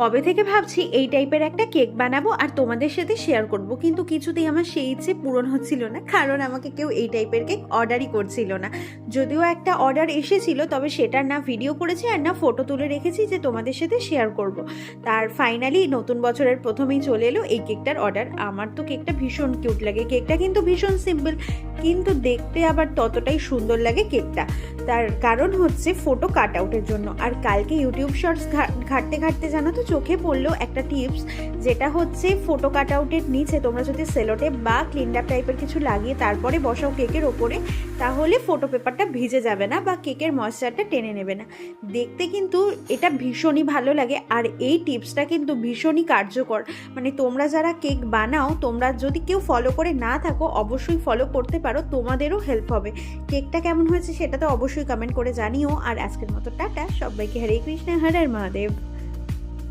কবে থেকে ভাবছি এই টাইপের একটা কেক বানাবো আর তোমাদের সাথে শেয়ার করব, কিন্তু কিছুতেই আমার সেই ইচ্ছে পূরণ হচ্ছিল না, কারণ আমাকে কেউ এই টাইপের কেক অর্ডারই করছিল না। যদিও একটা অর্ডার এসেছিল, তবে সেটার না ভিডিও করেছি আর না ফটো তুলে রেখেছি যে তোমাদের সাথে শেয়ার করব। তার ফাইনালি নতুন বছরের প্রথমেই চলে এলো এই কেকটার অর্ডার। আমার তো কেকটা ভীষণ কিউট লাগে, কেকটা কিন্তু ভীষণ সিম্পল, কিন্তু দেখতে আবার ততটাই সুন্দর লাগে কেকটা। তার কারণ হচ্ছে ফটো কাট আউটের জন্য। আর কালকে ইউটিউব শর্টস ঘাঁটতে ঘাঁটতে জানো তো চোখে পড়লো একটা টিপস, যেটা হচ্ছে ফটো কাট আউটের নিচে তোমরা যদি সেলোটেপ বা ক্লিন র্যাপ টাইপের কিছু লাগিয়ে তারপরে বসাও কেকের ওপরে, তাহলে ফটো পেপারটা ভিজে যাবে না বা কেকের ময়েশ্চারটা টেনে নেবে না। দেখতে কিন্তু এটা ভীষণই ভালো লাগে, আর এই টিপসটা কিন্তু ভীষণই কার্যকর। মানে তোমরা যারা কেক বানাও, তোমরা যদি কেউ ফলো করে না থাকো অবশ্যই ফলো করতে পারো, তোমাদেরও হেল্প হবে। কেকটা কেমন হয়েছে সেটা তো অবশ্যই কমেন্ট করে জানিও। আর আজকের মতো টাটা, সবাইকে হরে কৃষ্ণ, হর হর মহাদেব।